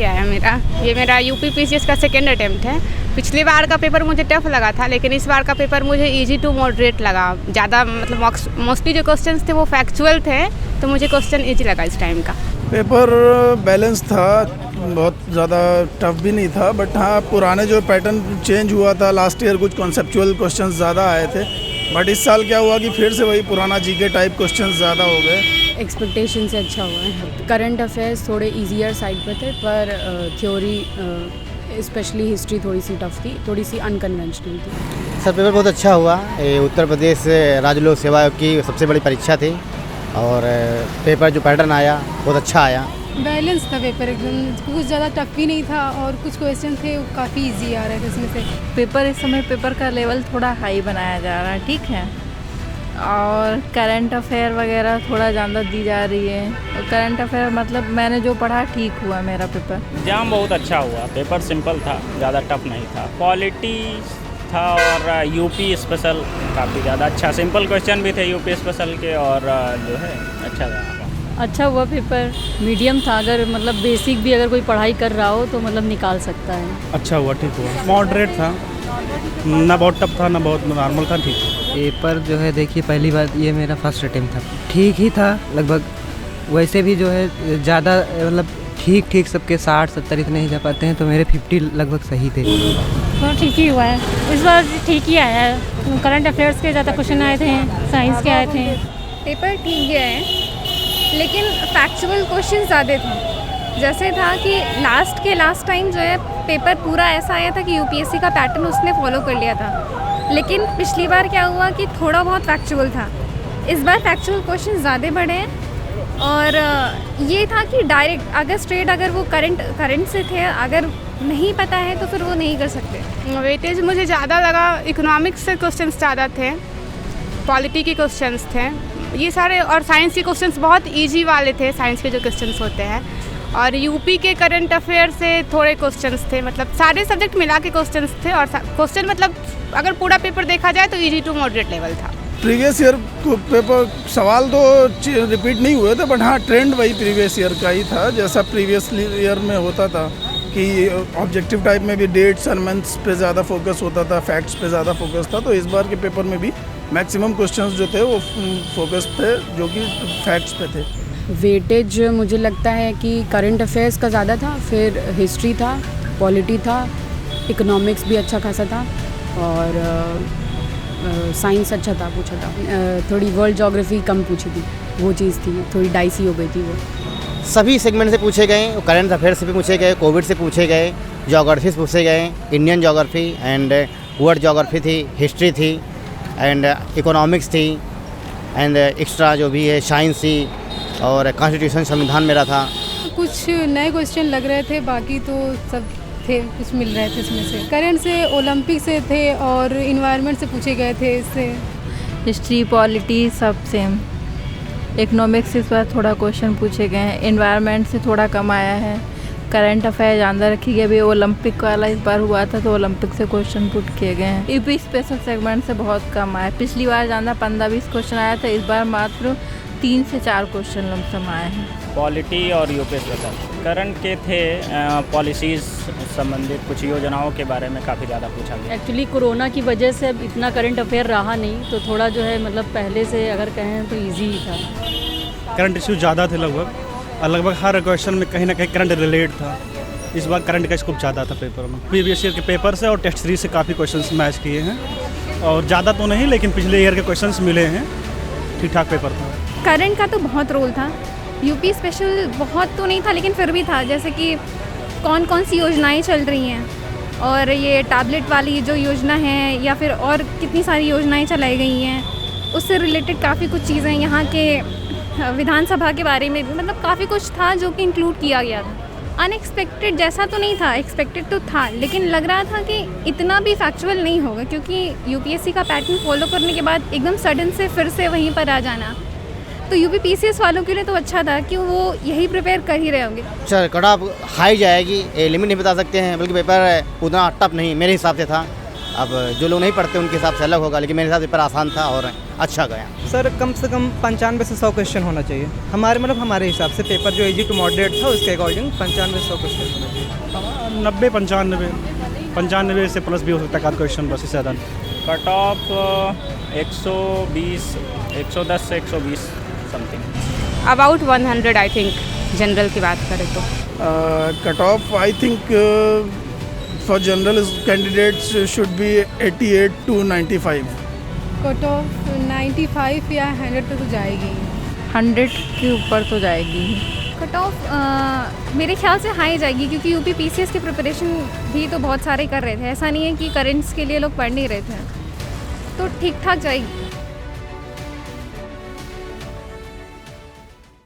गया है मेरा। ये मेरा यूपी पीसीएस का सेकेंड अटेम्प्ट है। पिछली बार का पेपर मुझे टफ लगा था, लेकिन इस बार का पेपर मुझे इजी टू मॉडरेट लगा। ज़्यादा मतलब मोस्टली जो क्वेश्चंस थे वो फैक्चुअल थे, तो मुझे क्वेश्चन इजी लगा इस टाइम का। पेपर बैलेंस था, बहुत ज़्यादा टफ भी नहीं था, बट हाँ पुराने जो पैटर्न चेंज हुआ था, लास्ट ईयर कुछ कॉन्सेप्चुअल क्वेश्चंस ज़्यादा आए थे, बट इस साल क्या हुआ कि फिर से वही पुराना जीके टाइप क्वेश्चंस ज़्यादा हो गए। एक्सपेक्टेशन से अच्छा हुआ है। करंट अफेयर्स थोड़े ईजियर साइड पर थे, पर थ्योरी स्पेशली हिस्ट्री थोड़ी सी टफ थी, थोड़ी सी अनकन्वेंशनल थी। सर पेपर बहुत अच्छा हुआ। ये उत्तर प्रदेश राज्य लोक सेवा आयोग की सबसे बड़ी परीक्षा थी और पेपर जो पैटर्न आया बहुत अच्छा आया। बैलेंस था पेपर, एकदम कुछ ज़्यादा टफ भी नहीं था और कुछ क्वेश्चन थे वो काफ़ी इजी आ रहे थे इसमें से। पेपर इस समय पेपर का लेवल थोड़ा हाई बनाया जा रहा है, ठीक है, और करंट अफेयर वगैरह थोड़ा ज़्यादा दी जा रही है। और करंट अफेयर मतलब मैंने जो पढ़ा ठीक हुआ मेरा पेपर। एग्जाम बहुत अच्छा हुआ, पेपर सिंपल था, ज़्यादा टफ नहीं था। पॉलिटी था और यूपी स्पेशल काफ़ी ज़्यादा अच्छा, सिंपल क्वेश्चन भी थे यूपी स्पेशल के और जो है अच्छा था। अच्छा हुआ पेपर, मीडियम था। अगर मतलब बेसिक भी अगर कोई पढ़ाई कर रहा हो तो मतलब निकाल सकता है। अच्छा हुआ, ठीक हुआ, मॉडरेट था, ना बहुत टफ था ना बहुत नॉर्मल था, ठीक। पेपर जो है देखिए पहली बार ये मेरा फर्स्ट अटेम्प्ट था, ठीक ही था लगभग। वैसे भी जो है ज़्यादा मतलब ठीक सबके 60-70 इतने ही जा पाते हैं, तो मेरे 50 लगभग सही थे। तो ठीक ही हुआ है, इस बार ठीक ही आया है। करंट अफेयर्स के ज़्यादा क्वेश्चन आए थे, साइंस के आए थे। पेपर ठीक गया है, लेकिन फैक्चुअल क्वेश्चन ज़्यादा थे। जैसे था कि लास्ट टाइम जो है पेपर पूरा ऐसा आया था कि यूपीएससी का पैटर्न उसने फॉलो कर लिया था, लेकिन पिछली बार क्या हुआ कि थोड़ा बहुत फैक्चुअल था। इस बार फैक्चुअल क्वेश्चन ज़्यादा बढ़े हैं और ये था कि डायरेक्ट अगर वो करंट से थे, अगर नहीं पता है तो फिर वो नहीं कर सकते। वेटेज मुझे ज़्यादा लगा, इकोनॉमिक्स से क्वेश्चन ज़्यादा थे, पॉलिटी के क्वेश्चन थे ये सारे, और साइंस के क्वेश्चंस बहुत इजी वाले थे, साइंस के जो क्वेश्चंस होते हैं। और यूपी के करंट अफेयर से थोड़े क्वेश्चंस थे, मतलब सारे सब्जेक्ट मिला के क्वेश्चंस थे। और क्वेश्चन मतलब अगर पूरा पेपर देखा जाए तो इजी टू मॉडरेट लेवल था। प्रीवियस ईयर पेपर सवाल तो रिपीट नहीं हुए थे, बट हाँ ट्रेंड वही प्रीवियस ईयर का ही था, जैसा प्रीवियस ईयर में होता था कि ऑब्जेक्टिव टाइप में भी डेट्स और मंथ्स पे ज़्यादा फोकस होता था, फैक्ट्स पे ज़्यादा फोकस था। तो इस बार के पेपर में भी मैक्सिमम क्वेश्चंस जो थे वो फोकस थे, जो कि फैक्ट्स पे थे। वेटेज मुझे लगता है कि करंट अफेयर्स का ज़्यादा था, फिर हिस्ट्री था, पॉलिटी था, इकोनॉमिक्स भी अच्छा खासा था और साइंस अच्छा था पूछा था। थोड़ी वर्ल्ड ज्योग्राफी कम पूछी थी, वो चीज़ थी, थोड़ी डाइसी हो गई थी वो। सभी सेगमेंट से पूछे गए, करंट अफेयर से भी पूछे गए, कोविड से पूछे गए, ज्योग्राफी से पूछे गए, Indian geography and world geography थी, हिस्ट्री थी एंड इकोनॉमिक्स थी एंड एक्स्ट्रा जो भी है साइंस थी और कॉन्स्टिट्यूशन संविधान मेरा था। कुछ नए क्वेश्चन लग रहे थे, बाकी तो सब थे, कुछ मिल रहे थे इसमें से। करंट से, ओलंपिक से थे और इन्वायरमेंट से पूछे गए थे। इससे हिस्ट्री पॉलिटी सब सेम। इकोनॉमिक्स इस बार थोड़ा क्वेश्चन पूछे गए हैं, इन्वायरमेंट से थोड़ा कम आया है। करंट अफेयर ज़्यादा रखी गई, अभी ओलंपिक वाला इस बार हुआ था तो ओलंपिक से क्वेश्चन पुट किए गए हैं। यूपी स्पेशल सेगमेंट से बहुत कम आया, पिछली बार ज़्यादा 15-20 क्वेश्चन आया था, इस बार मात्र 3 से 4 क्वेश्चन लमसम आए हैं। पॉलिटी और यूपी स्पेशल करंट के थे, पॉलिसीज़ संबंधित कुछ योजनाओं के बारे में काफ़ी ज़्यादा पूछा गया। एक्चुअली कोरोना की वजह से अब इतना करंट अफेयर रहा नहीं, तो थोड़ा जो है मतलब पहले से अगर कहें तो ईजी ही था। करंट इश्यू ज़्यादा थे लगभग हर क्वेश्चन में कहीं ना कहीं करंट रिलेट था। इस बार करंट का स्कोप ज़्यादा था पेपर में, प्रीवियस ईयर के पेपर से और टेस्ट सीरीज से काफ़ी क्वेश्चंस मैच किए हैं, और ज़्यादा तो नहीं लेकिन पिछले ईयर के क्वेश्चंस मिले हैं, ठीक ठाक पेपर था। करंट का तो बहुत रोल था, यूपी स्पेशल बहुत तो नहीं था लेकिन फिर भी था, जैसे कि कौन कौन सी योजनाएं चल रही हैं और ये टैबलेट वाली जो योजना है या फिर और कितनी सारी योजनाएं चलाई गई हैं, उससे रिलेटेड काफ़ी कुछ चीज़ें, यहाँ के विधानसभा के बारे में भी, मतलब काफ़ी कुछ था जो कि इंक्लूड किया गया था। अनएक्सपेक्टेड जैसा तो नहीं था, एक्सपेक्टेड तो था, लेकिन लग रहा था कि इतना भी फैक्चुअल नहीं होगा, क्योंकि यूपीएससी का पैटर्न फॉलो करने के बाद एकदम सडन से फिर से वहीं पर आ जाना, तो यूपी पीसीएस वालों के लिए तो अच्छा था कि वो यही प्रिपेयर कर ही रहे होंगे। सर कट ऑफ हाई जाएगी, लिमिट नहीं बता सकते हैं, बल्कि पेपर उतना टफ नहीं मेरे हिसाब से था। अब जो लोग नहीं पढ़ते उनके हिसाब से अलग होगा, लेकिन मेरे हिसाब से पेपर आसान था और अच्छा गया। सर कम से कम 95 से 100 क्वेश्चन होना चाहिए हमारे हिसाब से। पेपर जो इजी टू मॉडरेट था उसके अकॉर्डिंग 95 से 100 क्वेश्चन होना चाहिए। 90 95 से प्लस भी हो सकता है आध क्वेश्चन, बस इससे ज़्यादा। कट ऑफ 120 110 से 120 something. About 100 I think, general की बात करें तो। Cut off I think for general candidates should be 88 to 95। Cut off 95 या 100 पे तो जाएगी। 100 के ऊपर तो जाएगी। कट ऑफ मेरे ख्याल से हाई जाएगी, क्योंकि यूपी पीसीएस की प्रिपरेशन भी तो बहुत सारे कर रहे थे। ऐसा नहीं है कि करंट्स के लिए लोग पढ़ नहीं रहे थे, तो ठीक ठाक जाएगी।